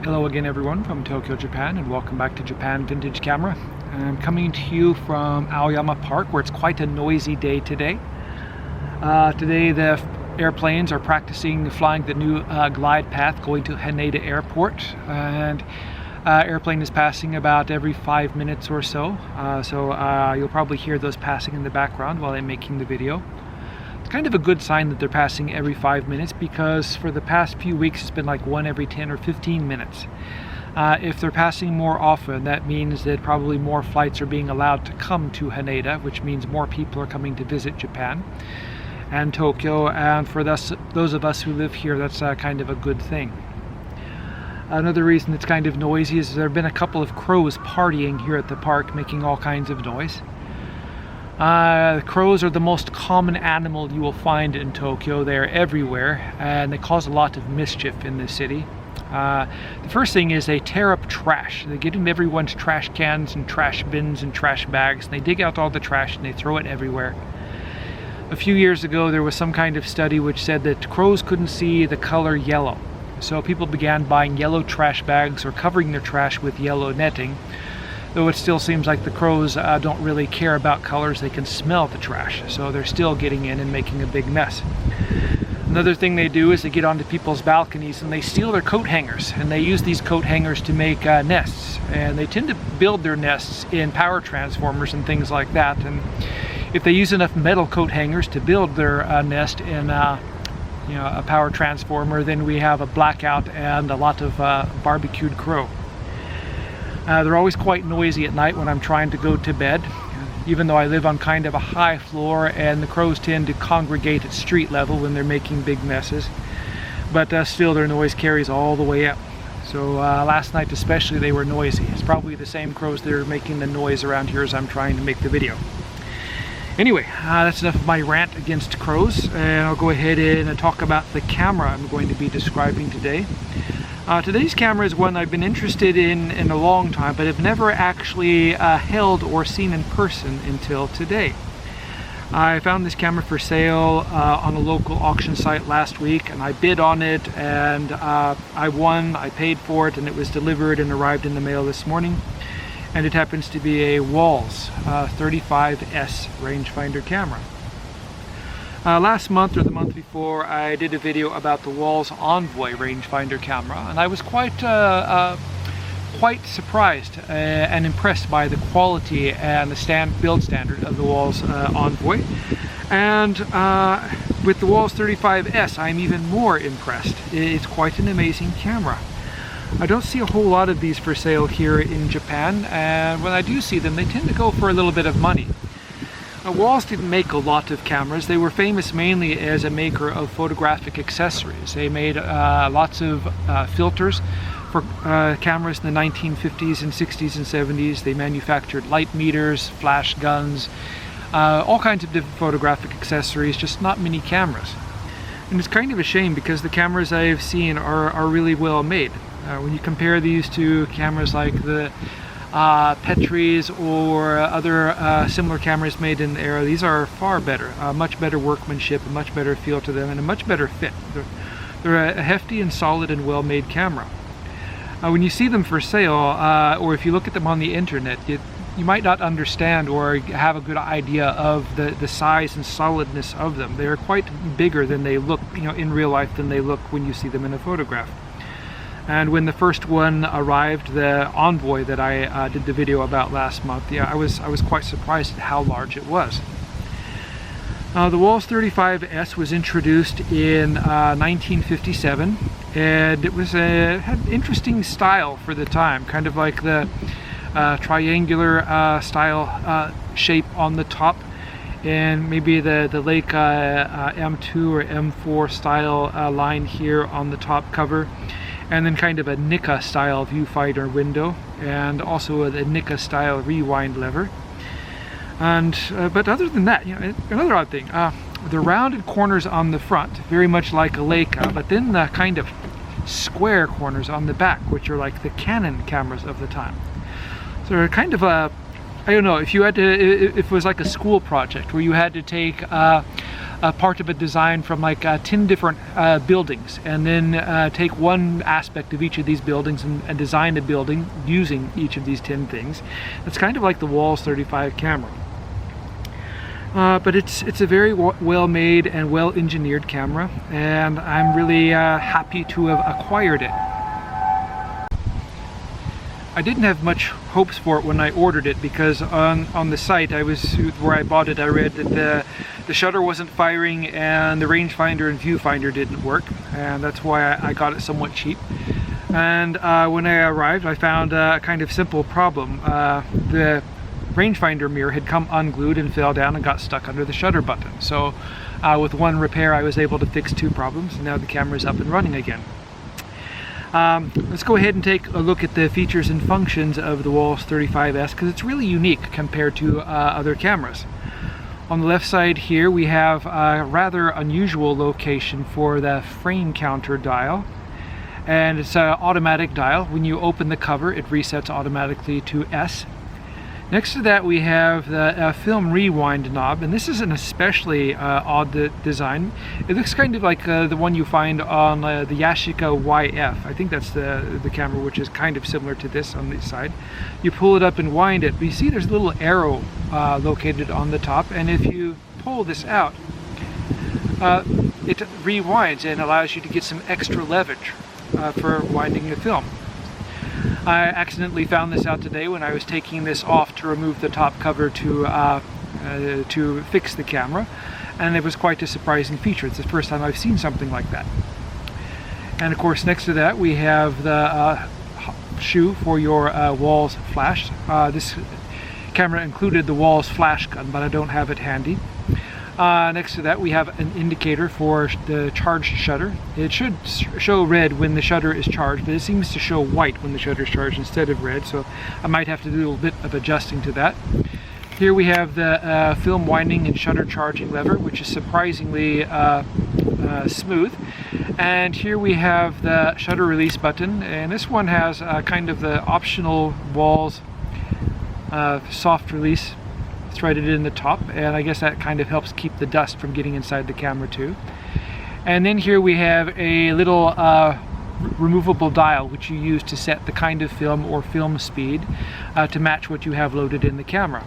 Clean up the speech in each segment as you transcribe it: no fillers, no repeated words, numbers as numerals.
Hello again everyone from Tokyo, Japan, and welcome back to Japan Vintage Camera. I'm coming to you from Aoyama Park, where it's quite a noisy day today. Today the airplanes are practicing flying the new glide path going to Haneda Airport, and airplane is passing about every 5 minutes or so. You'll probably hear those passing in the background while I'm making the video. It's kind of a good sign that they're passing every 5 minutes, because for the past few weeks it's been like one every 10 or 15 minutes. If they're passing more often, that means that probably more flights are being allowed to come to Haneda, which means more people are coming to visit Japan and Tokyo, and for those of us who live here, that's kind of a good thing. Another reason it's kind of noisy is there have been a couple of crows partying here at the park, making all kinds of noise. Crows are the most common animal you will find in Tokyo. They're everywhere and they cause a lot of mischief in the city. The first thing is they tear up trash. They get in everyone's trash cans and trash bins and trash bags, and they dig out all the trash and they throw it everywhere. A few years ago there was some kind of study which said that crows couldn't see the color yellow. So people began buying yellow trash bags or covering their trash with yellow netting. Though it still seems like the crows don't really care about colors, they can smell the trash, so they're still getting in and making a big mess. Another thing they do is they get onto people's balconies and they steal their coat hangers, and they use these coat hangers to make nests, and they tend to build their nests in power transformers and things like that. And if they use enough metal coat hangers to build their nest in a power transformer, then we have a blackout and a lot of barbecued crow. They're always quite noisy at night when I'm trying to go to bed, even though I live on kind of a high floor, and the crows tend to congregate at street level when they're making big messes. But still, their noise carries all the way up. So last night especially, they were noisy. It's probably the same crows that are making the noise around here as I'm trying to make the video. Anyway, that's enough of my rant against crows, and I'll go ahead and talk about the camera I'm going to be describing today. Today's camera is one I've been interested in a long time, but have never actually held or seen in person until today. I found this camera for sale on a local auction site last week, and I bid on it, and I won. I paid for it, and it was delivered and arrived in the mail this morning. And it happens to be a Walz 35S rangefinder camera. Last month or the month before, I did a video about the Walz Envoy rangefinder camera, and I was quite surprised and impressed by the quality and the build standard of the Walz Envoy. And with the Walz 35S, I'm even more impressed. It's quite an amazing camera. I don't see a whole lot of these for sale here in Japan, and when I do see them, they tend to go for a little bit of money. Walz didn't make a lot of cameras. They were famous mainly as a maker of photographic accessories. They made lots of filters for cameras in the 1950s and 60s and 70s. They manufactured light meters, flash guns, all kinds of different photographic accessories, just not many cameras. And it's kind of a shame, because the cameras I've seen are really well made. When you compare these to cameras like the Petrie's or other similar cameras made in the era, these are far better, much better workmanship, a much better feel to them, and a much better fit. They're a hefty and solid and well-made camera. When you see them for sale, or if you look at them on the internet, you might not understand or have a good idea of the size and solidness of them. They're quite bigger than they look, in real life, than they look when you see them in a photograph. And when the first one arrived, the Envoy that I did the video about last month, I was quite surprised at how large it was. The Walz 35S was introduced in 1957, and it had interesting style for the time, kind of like the triangular style shape on the top, and maybe the Leica M2 or M4 style line here on the top cover. And then kind of a Nikka style viewfinder window, and also a Nikka style rewind lever. And but other than that, another odd thing, the rounded corners on the front, very much like a Leica, but then the kind of square corners on the back, which are like the Canon cameras of the time. So they're kind of I don't know, if it was like a school project where you had to take part of a design from like 10 different buildings, and then take one aspect of each of these buildings and design a building using each of these 10 things. It's kind of like the Walz 35 camera. But it's a very well made and well engineered camera, and I'm really happy to have acquired it. I didn't have much hopes for it when I ordered it, because on the site where I bought it, I read that the shutter wasn't firing and the rangefinder and viewfinder didn't work, and that's why I got it somewhat cheap. And when I arrived, I found a kind of simple problem. The rangefinder mirror had come unglued and fell down and got stuck under the shutter button. So with one repair I was able to fix 2 problems, and now the camera is up and running again. Let's go ahead and take a look at the features and functions of the Walz 35S, because it's really unique compared to other cameras. On the left side here we have a rather unusual location for the frame counter dial, and it's an automatic dial. When you open the cover, it resets automatically to S. Next to that we have the film rewind knob, and this is an especially odd design. It looks kind of like the one you find on the Yashica YF. I think that's the camera, which is kind of similar to this on the side. You pull it up and wind it, but you see there's a little arrow located on the top, and if you pull this out, it rewinds and allows you to get some extra leverage for winding the film. I accidentally found this out today when I was taking this off to remove the top cover to fix the camera, and it was quite a surprising feature. It's the first time I've seen something like that. And of course, next to that we have the shoe for your Walz flash. This camera included the Walz flash gun, but I don't have it handy. Next to that we have an indicator for the charged shutter. It should show red when the shutter is charged, but it seems to show white when the shutter is charged instead of red, so I might have to do a little bit of adjusting to that. Here we have the film winding and shutter charging lever, which is surprisingly smooth. And here we have the shutter release button, and this one has kind of the optional Walz soft release threaded in the top, and I guess that kind of helps keep the dust from getting inside the camera too. And then here we have a little removable dial, which you use to set the kind of film or film speed to match what you have loaded in the camera.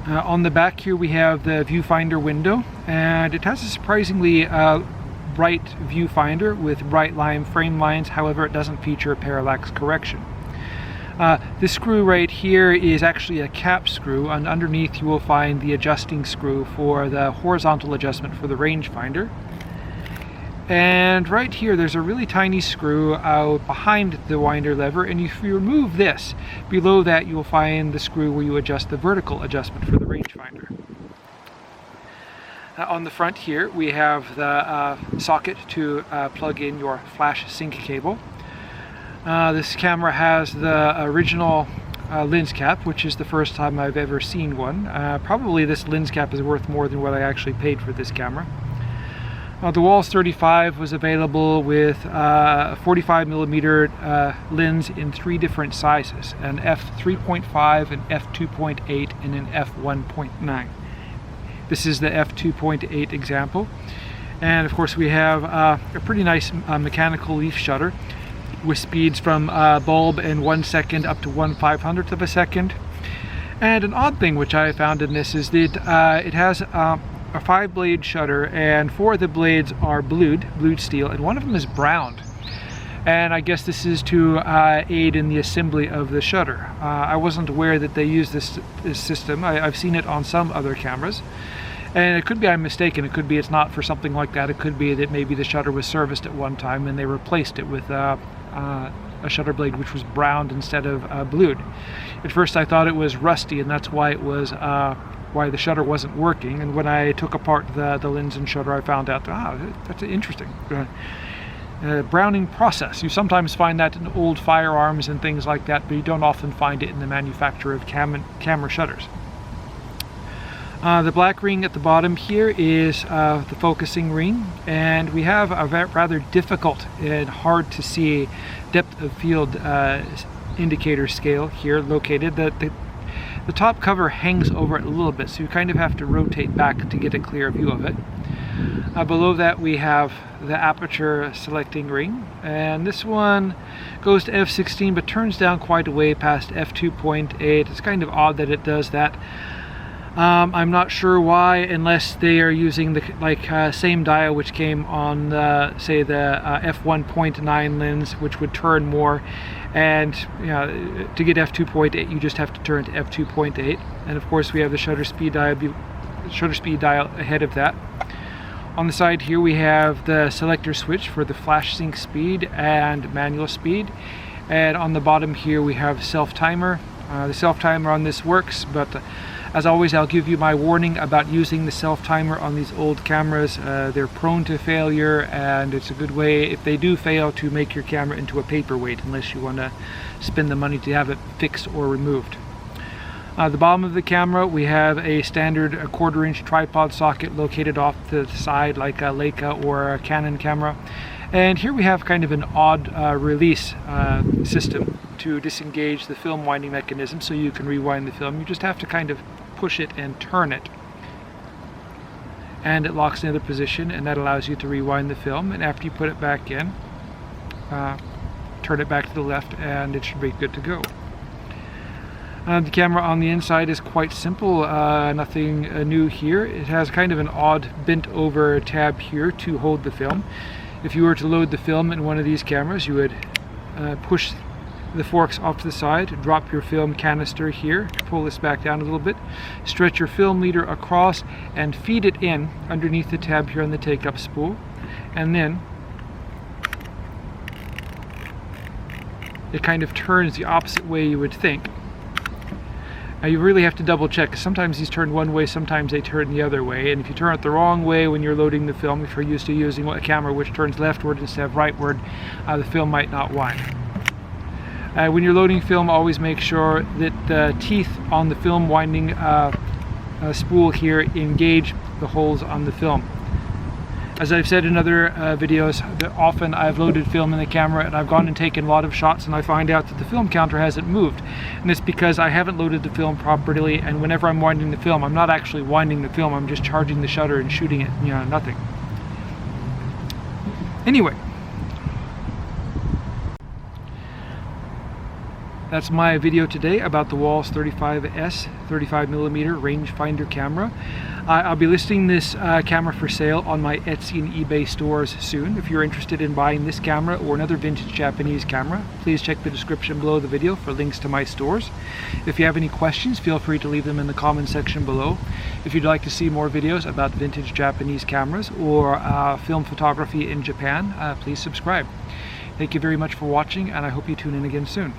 On the back here we have the viewfinder window, and it has a surprisingly bright viewfinder with bright line frame lines. However, it doesn't feature parallax correction. This screw right here is actually a cap screw, and underneath you will find the adjusting screw for the horizontal adjustment for the rangefinder. And right here there's a really tiny screw out behind the winder lever, and if you remove this, below that you will find the screw where you adjust the vertical adjustment for the rangefinder. On the front here we have the socket to plug in your flash sync cable. This camera has the original lens cap, which is the first time I've ever seen one. Probably this lens cap is worth more than what I actually paid for this camera. The Walz 35 was available with a 45mm lens in 3 different sizes, an f3.5, an f2.8, and an f1.9. This is the f2.8 example. And of course we have a pretty nice mechanical leaf shutter, with speeds from bulb in 1 second up to 1/500th of a second. And an odd thing which I found in this is that it has a 5-blade shutter, and 4 of the blades are blued steel, and one of them is browned. And I guess this is to aid in the assembly of the shutter. I wasn't aware that they use this system. I've seen it on some other cameras. And it could be I'm mistaken. It could be it's not for something like that. It could be that maybe the shutter was serviced at one time and they replaced it with a shutter blade which was browned instead of blued. At first I thought it was rusty, and that's why it was why the shutter wasn't working. And when I took apart the lens and shutter, I found out that's interesting. Browning process. You sometimes find that in old firearms and things like that, but you don't often find it in the manufacture of camera shutters. The black ring at the bottom here is the focusing ring, and we have a rather difficult and hard to see depth of field indicator scale here located. The top cover hangs over it a little bit, so you kind of have to rotate back to get a clear view of it. Below that we have the aperture selecting ring, and this one goes to f16 but turns down quite a way past f2.8. It's kind of odd that it does that. I'm not sure why, unless they are using the same dial which came on say the f1.9 lens, which would turn more, and to get f2.8 you just have to turn to f2.8. And of course we have the shutter speed dial ahead of that. On the side here we have the selector switch for the flash sync speed and manual speed, and on the bottom here we have self-timer. The self-timer on this works, but as always I'll give you my warning about using the self-timer on these old cameras. They're prone to failure, and it's a good way, if they do fail, to make your camera into a paperweight, unless you want to spend the money to have it fixed or removed. The bottom of the camera we have a standard 1/4 inch tripod socket located off to the side like a Leica or a Canon camera. And here we have kind of an odd release system to disengage the film winding mechanism, so you can rewind the film. You just have to kind of push it and turn it, and it locks in the position, and that allows you to rewind the film. And after you put it back in, turn it back to the left, and it should be good to go. The camera on the inside is quite simple, nothing new here. It has kind of an odd bent over tab here to hold the film. If you were to load the film in one of these cameras, you would push the forks off to the side, drop your film canister here, pull this back down a little bit, stretch your film leader across and feed it in underneath the tab here on the take-up spool, and then it kind of turns the opposite way you would think. Now you really have to double check, because sometimes these turn one way, sometimes they turn the other way, and if you turn it the wrong way when you're loading the film, if you're used to using a camera which turns leftward instead of rightward, the film might not wind. When you're loading film, always make sure that the teeth on the film winding spool here engage the holes on the film. As I've said in other videos, that often I've loaded film in the camera and I've gone and taken a lot of shots, and I find out that the film counter hasn't moved. And it's because I haven't loaded the film properly, and whenever I'm winding the film, I'm not actually winding the film, I'm just charging the shutter and shooting it, nothing. Anyway, that's my video today about the Walz 35S 35mm rangefinder camera. I'll be listing this camera for sale on my Etsy and eBay stores soon. If you're interested in buying this camera or another vintage Japanese camera, please check the description below the video for links to my stores. If you have any questions, feel free to leave them in the comment section below. If you'd like to see more videos about vintage Japanese cameras or film photography in Japan, please subscribe. Thank you very much for watching, and I hope you tune in again soon.